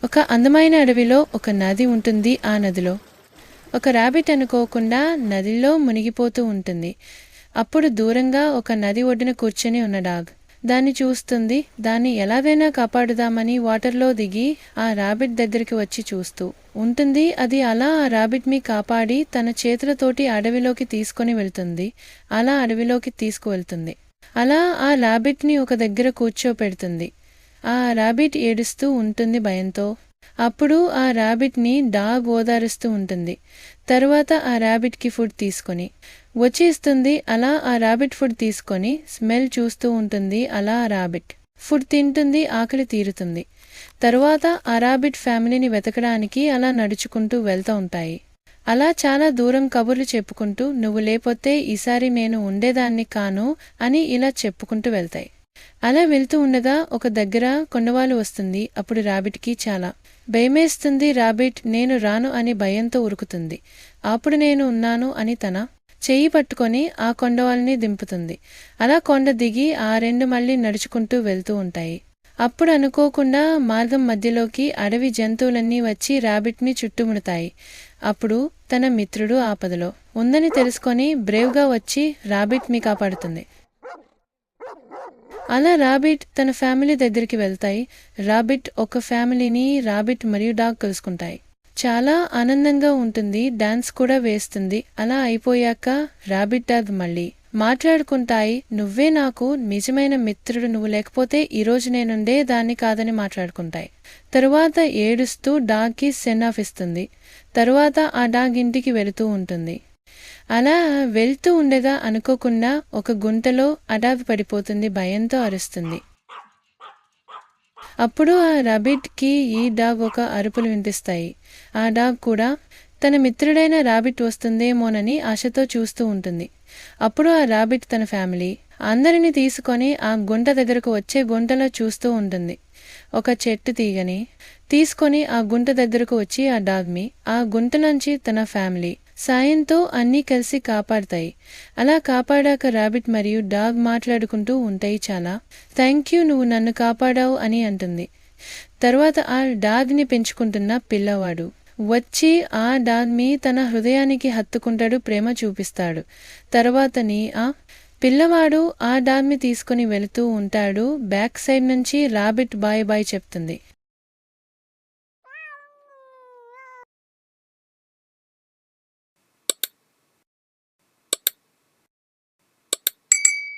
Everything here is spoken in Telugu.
ఒక అందమైన అడవిలో ఒక నది ఉంటుంది. ఆ నదిలో ఒక రాబిట్ అనుకోకుండా నదిలో మునిగిపోతూ ఉంటుంది. అప్పుడు దూరంగా ఒక నది ఒడ్డున కూర్చొని ఉన్న డాగ్ దాన్ని చూస్తుంది. దాన్ని ఎలాగైనా కాపాడుదామని వాటర్లో దిగి ఆ రాబిట్ దగ్గరికి వచ్చి చూస్తూ ఉంటుంది. అది అలా ఆ రాబిట్ మీ కాపాడి తన చేతులతోటి అడవిలోకి తీసుకొని వెళ్తుంది. అలా అడవిలోకి తీసుకువెళ్తుంది. అలా ఆ రాబిట్ని ఒక దగ్గర కూర్చోపెడుతుంది. ఆ రాబిట్ ఏడుస్తూ ఉంటుంది భయంతో. అప్పుడు ఆ రాబిట్ని డాగ్ ఓదారుస్తూ ఉంటుంది. తరువాత ఆ రాబిట్కి ఫుడ్ తీసుకొని వచ్చి ఇస్తుంది. అలా ఆ రాబిట్ ఫుడ్ తీసుకొని స్మెల్ చూస్తూ ఉంటుంది. అలా ఆ రాబిట్ ఫుడ్ తింటుంది. ఆకలి తీరుతుంది. తరువాత ఆ రాబిట్ ఫ్యామిలీని వెతకడానికి అలా నడుచుకుంటూ వెళ్తూ ఉంటాయి. అలా చాలా దూరం కబుర్లు చెప్పుకుంటూ నువ్వు లేకపోతే ఈసారి నేను ఉండేదాన్ని కాను అని ఇలా చెప్పుకుంటూ వెళ్తాయి. అలా వెళ్తూ ఉండగా ఒక దగ్గర కొండవాలు వస్తుంది. అప్పుడు రాబిట్కి చాలా భయమేస్తుంది. రాబిట్ నేను రాను అని భయంతో ఉరుకుతుంది. అప్పుడు నేను ఉన్నాను అని తన చెయ్యి పట్టుకొని ఆ కొండవాళ్ళని దింపుతుంది. అలా కొండ దిగి ఆ రెండు మళ్ళీ నడుచుకుంటూ వెళ్తూ ఉంటాయి. అప్పుడు అనుకోకుండా మార్గం మధ్యలోకి అడవి జంతువులన్నీ వచ్చి రాబిట్ని చుట్టుముడతాయి. అప్పుడు తన మిత్రుడు ఆపదలో ఉందని తెలుసుకొని బ్రేవ్గా వచ్చి రాబిట్ మీ కాపాడుతుంది. అలా రాబిట్ తన ఫ్యామిలీ దగ్గరికి వెళ్తాయి. రాబిట్ ఒక ఫ్యామిలీని రాబిట్ మరియు డాగ్ కలుసుకుంటాయి. చాలా ఆనందంగా ఉంటుంది. డాన్స్ కూడా వేస్తుంది. అలా అయిపోయాక రాబిట్ డాగ్ మళ్ళీ మాట్లాడుకుంటాయి. నువ్వే నాకు నిజమైన మిత్రుడు, నువ్వు లేకపోతే ఈరోజు నేనుండే దాన్ని కాదని మాట్లాడుకుంటాయి. తరువాత ఏడుస్తూ డాగ్కి సెండ్ ఆఫ్ ఇస్తుంది. తరువాత ఆ డాగ్ ఇంటికి వెళుతూ ఉంటుంది. అలా వెళ్తూ ఉండగా అనుకోకుండా ఒక గుంటలో ఆ డాగ్ పడిపోతుంది. భయంతో అరుస్తుంది. అప్పుడు ఆ రాబిట్కి ఈ డాగ్ ఒక అరుపులు వినిపిస్తాయి. ఆ డాగ్ కూడా తన మిత్రుడైన రాబిట్ వస్తుందేమోనని ఆశతో చూస్తూ ఉంటుంది. అప్పుడు ఆ రాబిట్ తన ఫ్యామిలీ అందరినీ తీసుకొని ఆ గుంట దగ్గరకు వచ్చే గుంటలో చూస్తూ ఉంటుంది. ఒక చెట్టు తీగని తీసుకొని ఆ గుంట దగ్గరకు వచ్చి ఆ డాగ్ని ఆ గుంట నుంచి తన ఫ్యామిలీ సాయంతో అన్నీ కలిసి కాపాడతాయి. అలా కాపాడాక రాబిట్ మరియు డాగ్ మాట్లాడుకుంటూ ఉంటాయి. చాలా థ్యాంక్ యూ, నువ్వు నన్ను కాపాడావు అని అంటుంది. తర్వాత ఆ డాగ్ని పెంచుకుంటున్న పిల్లవాడు వచ్చి ఆ డాగ్ని తన హృదయానికి హత్తుకుంటాడు. ప్రేమ చూపిస్తాడు. తర్వాతని ఆ పిల్లవాడు ఆ డాగ్ని తీసుకుని వెళుతూ ఉంటాడు. బ్యాక్ సైడ్ నుంచి రాబిట్ బాయ్ బాయ్ చెప్తుంది.